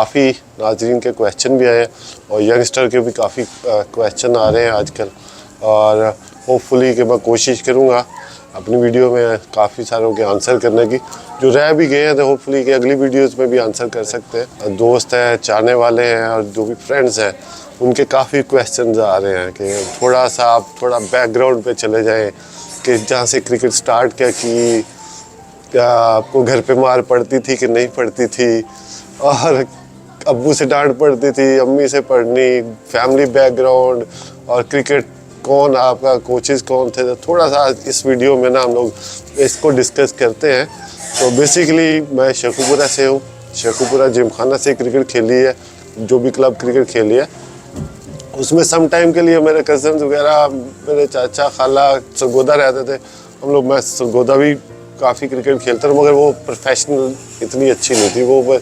काफ़ी नाजरीन के क्वेश्चन भी आए हैं और यंगस्टर के भी काफ़ी क्वेश्चन आ रहे हैं आजकल, और होपफुली कि मैं कोशिश करूँगा अपनी वीडियो में काफ़ी सारों के आंसर करने की। जो रह भी गए हैं तो होपफुली कि अगली वीडियोस में भी आंसर कर सकते हैं। दोस्त हैं, चाहने वाले हैं और जो भी फ्रेंड्स हैं उनके काफ़ी क्वेश्चंस आ रहे हैं कि थोड़ा सा आप थोड़ा बैकग्राउंड पे चले जाएं कि जहाँ से क्रिकेट स्टार्ट क्या की, क्या आपको घर पे मार पड़ती थी कि नहीं पड़ती थी, और अब्बू से डांट पड़ती थी, अम्मी से पढ़नी, फैमिली बैकग्राउंड और क्रिकेट कौन आपका कोचेस कौन थे। तो थोड़ा सा इस वीडियो में ना हम लोग इसको डिस्कस करते हैं। तो बेसिकली मैं शेखुपुरा से हूँ, शेखुपुरा जिमखाना से क्रिकेट खेली है, जो भी क्लब क्रिकेट खेली है उसमें सम टाइम के लिए मेरे कज़न्स वगैरह, मेरे चाचा खाला सरगोदा रहते थे हम लोग। मैं सरगोदा भी काफ़ी क्रिकेट खेलता था, मगर वो प्रोफेशनल इतनी अच्छी नहीं थी, वो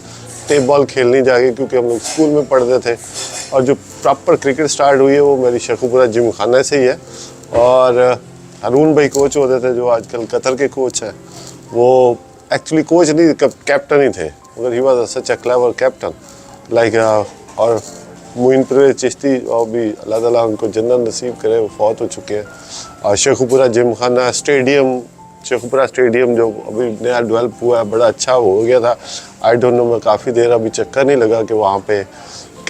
टेप बॉल खेलनी जाके, क्योंकि हम लोग स्कूल में पढ़ते थे। और जो प्रॉपर क्रिकेट स्टार्ट हुई है वो मेरी शेखुपुरा जिमखाना से ही है। और हारून भाई कोच होते थे जो आजकल कतर के कोच हैं, वो एक्चुअली कोच नहीं कैप्टन ही थे, मगर he was such a clever captain like. और मोइन परवेज चिश्ती और भी अल्लाह ताला उनको जन्नत नसीब करे, वो फौत हो चुके हैं। और शेखुपुरा जिमखाना स्टेडियम, शेखुपुरा स्टेडियम जो अभी नया डेवलप हुआ है, बड़ा अच्छा हो गया था। आई डोंट नो, मैं काफ़ी देर अभी चक्कर नहीं लगा कि वहाँ पे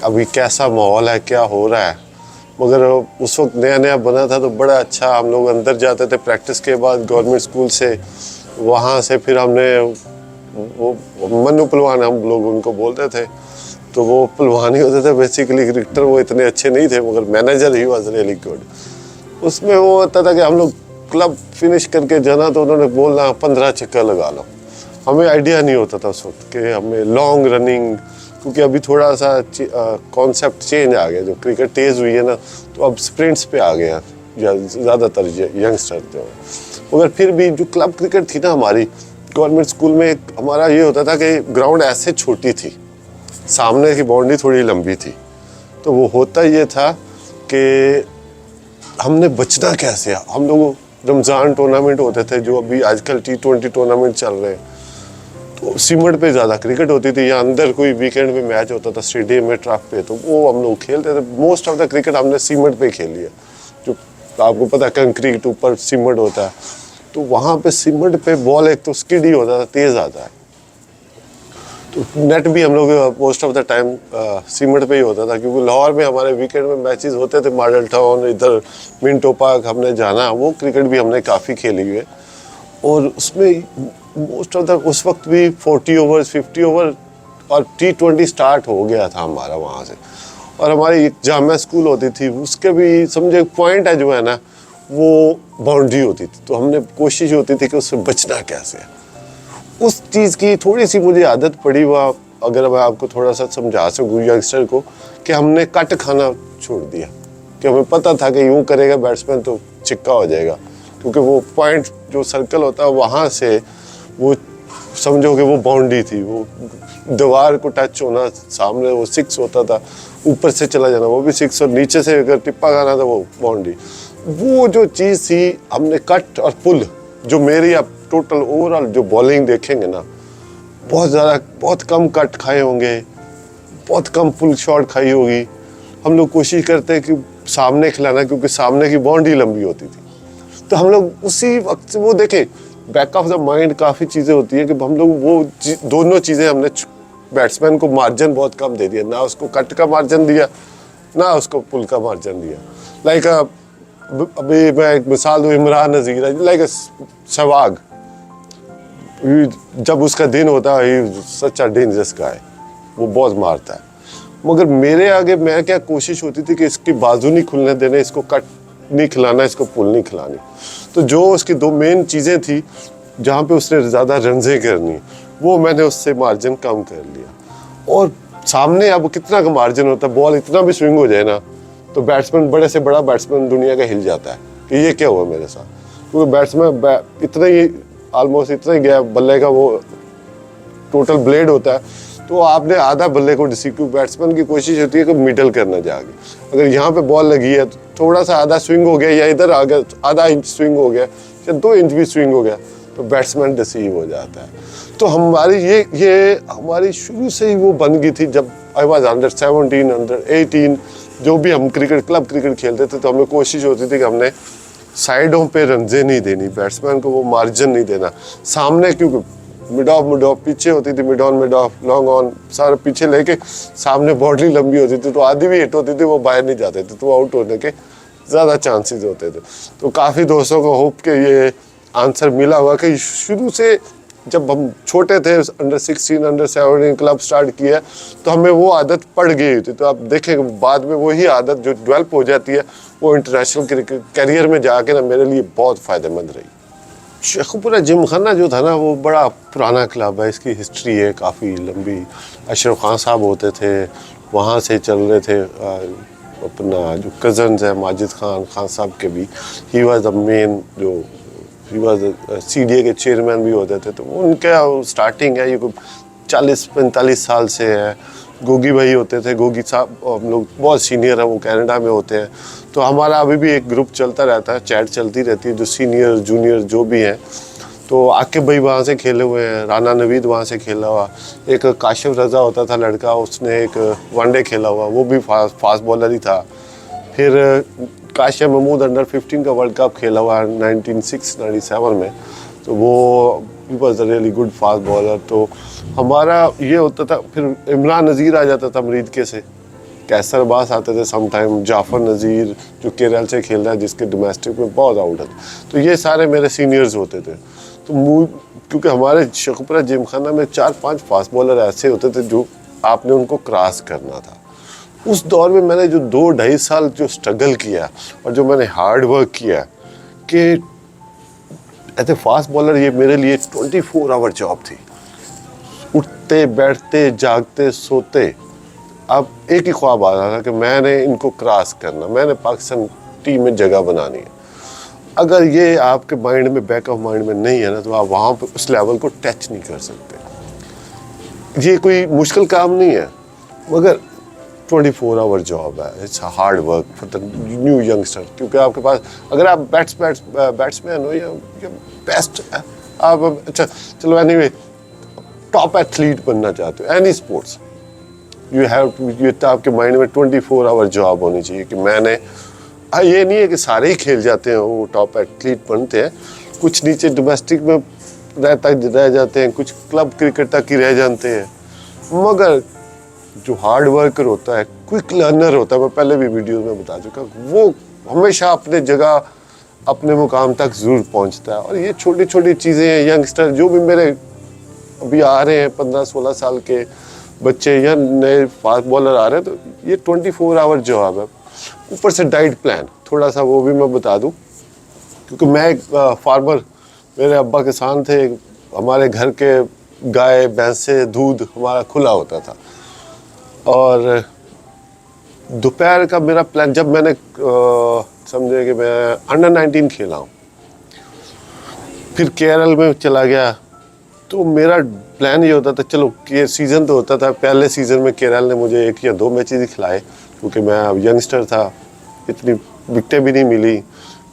अभी कैसा माहौल है, क्या हो रहा है, मगर उस वक्त नया नया बना था तो बड़ा अच्छा। हम लोग अंदर जाते थे प्रैक्टिस के बाद गवर्नमेंट स्कूल से, वहाँ से फिर हमने वो मन्नू पहलवान हम लोग उनको बोलते थे, तो वो पहलवान ही होते थे बेसिकली। क्रिकेटर वो इतने अच्छे नहीं थे, मगर manager he was really good. उसमें वो होता था कि हम लोग क्लब फिनिश करके जाना तो उन्होंने बोलना 15 चक्कर लगा लो। हमें आइडिया नहीं होता था उस वक्त कि हमें लॉन्ग रनिंग, क्योंकि अभी थोड़ा सा कॉन्सेप्ट चेंज आ गया, जो क्रिकेट तेज़ हुई है ना, तो अब स्प्रिंट्स पे आ गया ज़्यादातर यंगस्टर जो। मगर फिर भी जो क्लब क्रिकेट थी ना हमारी गवर्नमेंट स्कूल में, हमारा ये होता था कि ग्राउंड ऐसे छोटी थी, सामने की बाउंड्री थोड़ी लंबी थी, तो वो होता ये था कि हमने बचना कैसे। हम लोग रमज़ान टूर्नामेंट होते थे, जो अभी आजकल T20 टूर्नामेंट चल रहे हैं, तो सीमेंट पे ज़्यादा क्रिकेट होती थी, या अंदर कोई वीकेंड में मैच होता था स्टेडियम में ट्रैक पे, तो वो हम लोग खेलते थे। मोस्ट ऑफ द क्रिकेट हमने सीमेंट पे खेली है, जो आपको पता है कंक्रीट ऊपर सीमेंट होता है, तो वहाँ पे सीमेंट पे बॉल एक तो स्किड ही होता था, तेज़ आता है, तो नेट भी हम लोग most of the time cement पे ही होता था। क्योंकि लाहौर में हमारे वीकेंड में मैचेस होते थे, मॉडल टाउन, इधर मिंटो पार्क हमने जाना, वो क्रिकेट भी हमने काफ़ी खेली हुई है। और उसमें मोस्ट ऑफ द उस वक्त भी 40 ओवर्स 50 ओवर और T20 स्टार्ट हो गया था हमारा वहाँ से। और हमारी एक जामिया स्कूल होती थी, उसके भी समझे पॉइंट है जो है ना, वो बाउंड्री होती थी, तो हमने कोशिश होती थी कि उससे बचना कैसे है। उस चीज़ की थोड़ी सी मुझे आदत पड़ी हुआ, अगर मैं आपको थोड़ा सा समझा सकूँ यंगस्टर को, कि हमने कट खाना छोड़ दिया, कि हमें पता था कि यूँ करेगा बैट्समैन तो छिक्का हो जाएगा, क्योंकि वो पॉइंट जो सर्कल होता है वहाँ से वो समझो कि वो बाउंड्री थी, वो दीवार को टच होना सामने वो 6 होता था, ऊपर से चला जाना वो भी 6, और नीचे से अगर टिप्पा खाना था वो बाउंड्री। वो जो चीज़ थी हमने कट और पुल, जो मेरी आप टोटल ओवरऑल जो बॉलिंग देखेंगे ना, बहुत कम कट खाए होंगे, बहुत कम पुल शॉट खाई होगी। हम लोग कोशिश करते हैं कि सामने खिलाना, क्योंकि सामने की बाउंड्री लंबी होती थी, तो हम लोग उसी वक्त से वो देखें बैक ऑफ द माइंड काफ़ी चीज़ें होती हैं कि हम लोग वो दोनों चीज़ें हमने बैट्समैन को मार्जिन बहुत कम दे दिया, ना उसको कट का मार्जिन दिया, ना उसको पुल का मार्जिन दिया। लाइक अभी मैं एक मिसाल दूँ, इमरान नज़ीर है लाइक सहवाग, जब उसका दिन होता है सच अ डेंजरस गाय, वो बहुत मारता है, मगर मेरे आगे मैं क्या कोशिश होती थी कि इसकी बाजू नहीं खुलने देने, इसको कट नहीं खिलाना, इसको पुल नहीं खिलानी। तो जो उसकी 2 मेन चीज़ें थी जहाँ पे उसने ज़्यादा रन्ज़ें करनी, वो मैंने उससे मार्जिन कम कर लिया। और सामने अब कितना का मार्जिन होता है, बॉल इतना भी स्विंग हो जाए ना, तो बैट्समैन, बड़े से बड़ा बैट्समैन दुनिया का हिल जाता है कि ये क्या हुआ मेरे साथ, क्योंकि बैट्समैन इतना ही ऑलमोस्ट इतना ही गया बल्ले का वो टोटल ब्लेड होता है, तो आपने आधा बल्ले को डिसीव, बैट्समैन की कोशिश होती है कि मिडल करना जाके, अगर यहाँ पे बॉल लगी है तो थोड़ा सा आधा स्विंग हो गया, या इधर आ गया आधा इंच स्विंग हो गया, या 2 इंच भी स्विंग हो गया, तो बैट्समैन डिसीव हो जाता है। तो हमारी ये हमारी शुरू से ही वो बन गई थी। जब आई वॉज अंडर 17, अंडर 18, जो भी हम क्रिकेट क्लब क्रिकेट खेलते थे तो हमें कोशिश होती थी कि हमने साइडों पे रनजे नहीं देनी, बैट्समैन को वो मार्जिन नहीं देना सामने, क्योंकि मिड ऑफ पीछे होती थी, मिड ऑफ लॉन्ग ऑन सारे पीछे लेके, सामने बाउंड्री लंबी होती थी तो आधी भी हिट होती थी, वो बाहर नहीं जाते थे, तो आउट होने के ज़्यादा चांसेस होते थे। तो काफ़ी दोस्तों को होप के ये आंसर मिला हुआ कि शुरू से जब हम छोटे थे, अंडर 16, अंडर 17 क्लब स्टार्ट किया, तो हमें वो आदत पड़ गई थी। तो आप देखें बाद में वही आदत जो डेवलप हो जाती है वो इंटरनेशनल क्रिकेट करियर में जाके ना मेरे लिए बहुत फ़ायदेमंद रही। शेखुपुरा जिमखाना जो था ना वो बड़ा पुराना क्लब है, इसकी हिस्ट्री है काफ़ी लंबी। अशरफ खान साहब होते थे, वहाँ से चल रहे थे अपना जो कज़न्स है माजिद खान साहब के भी, ही वाज द मेन, जो ही वाज CDA के चेयरमैन भी होते थे। तो उनका स्टार्टिंग है ये 40-45 साल से है। गोगी भाई होते थे, गोगी साहब हम लोग बहुत सीनियर है, वो कनाडा में होते हैं। तो हमारा अभी भी एक ग्रुप चलता रहता है, चैट चलती रहती है, जो सीनियर जूनियर जो भी हैं। तो आकिब भाई वहाँ से खेले हुए हैं, राना नवीद वहाँ से खेला हुआ, एक काशिफ रज़ा होता था लड़का, उसने एक वनडे खेला हुआ, वो भी फास्ट बॉलर ही था। फिर काशिफ महमूद अंडर 15 का वर्ल्ड कप खेला हुआ 1997 में, तो वो he was a really good fast bowler. तो हमारा ये होता था, फिर इमरान नज़ीर आ जाता था अमरीदके से, कैसर अब्बास आते थे समटाइम, जाफ़र नज़ीर जो केरल से खेल रहा है जिसके डोमेस्टिक में बहुत आउट है। तो ये सारे मेरे सीनियर्स होते थे। तो क्योंकि हमारे शेखुपुरा जिमखाना में 4-5 फास्ट बॉलर ऐसे होते थे जो आपने उनको क्रॉस करना था। उस दौर में मैंने जो 2-2.5 साल जो स्ट्रगल किया और जो मैंने हार्ड वर्क किया कि एज ए फास्ट बॉलर ये मेरे लिए 24 आवर जॉब थी। उठते बैठते जागते सोते, अब एक ही ख्वाब आ रहा था कि मैंने इनको क्रॉस करना, मैंने पाकिस्तान टीम में जगह बनानी है। अगर ये आपके माइंड में, बैक ऑफ माइंड में नहीं है ना, तो आप वहाँ पर उस लेवल को टच नहीं कर सकते। ये कोई मुश्किल काम नहीं है, मगर 24 आवर जॉब है। It's hard work for the new youngster, क्योंकि आपके पास अगर आप बैट्समैन हो या बेस्ट आप, अच्छा चलो एनीवे, टॉप एथलीट बनना चाहते हो any sports, you have to, ये तो आपके माइंड में 24 आवर जॉब होनी चाहिए कि मैंने, ये नहीं है कि सारे ही खेल जाते हैं वो टॉप एथलीट बनते हैं, कुछ नीचे डोमेस्टिक में रह जाते हैं, कुछ क्लब क्रिकेट तक ही रह जाते हैं, मगर जो हार्ड वर्कर होता है, क्विक लर्नर होता है, मैं पहले भी वीडियो में बता चुका, वो हमेशा अपने जगह अपने मुकाम तक ज़रूर पहुंचता है। और ये छोटी छोटी चीज़ें हैं, यंगस्टर जो भी मेरे अभी आ रहे हैं 15-16 साल के बच्चे या नए फास्ट बॉलर आ रहे हैं, तो ये 24 आवर जॉब है। ऊपर से डाइट प्लान थोड़ा सा वो भी मैं बता दूं, क्योंकि मैं एक फार्मर, मेरे अब्बा किसान थे, हमारे घर के गाय भैंसे दूध हमारा खुला होता था। और दोपहर का मेरा प्लान, जब मैंने समझे कि मैं अंडर 19 खेला हूँ, फिर केरल में चला गया, तो मेरा प्लान ये होता था, चलो ये सीज़न तो होता था, पहले सीज़न में केरल ने मुझे 1 या 2 मैचेस ही खिलाए, क्योंकि मैं यंगस्टर था, इतनी विकटें भी नहीं मिली।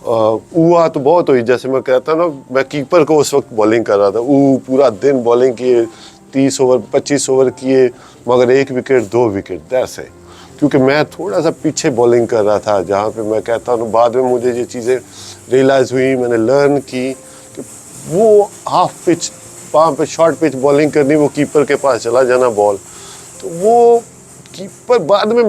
हुआ तो बहुत हुई, जैसे मैं कहता ना, मैं कीपर को उस वक्त बॉलिंग कर रहा था, पूरा दिन बॉलिंग किए, 30 ओवर 25 ओवर किए, मगर 1 विकेट 2 विकेट दैट्स इट, क्योंकि मैं थोड़ा सा पीछे बॉलिंग कर रहा था। जहाँ पे मैं कहता हूँ बाद में मुझे ये चीज़ें रियलाइज़ हुई, मैंने लर्न की कि वो हाफ पिच, वहाँ पे शॉर्ट पिच बॉलिंग करनी, वो कीपर के पास चला जाना बॉल, तो वो कीपर बाद में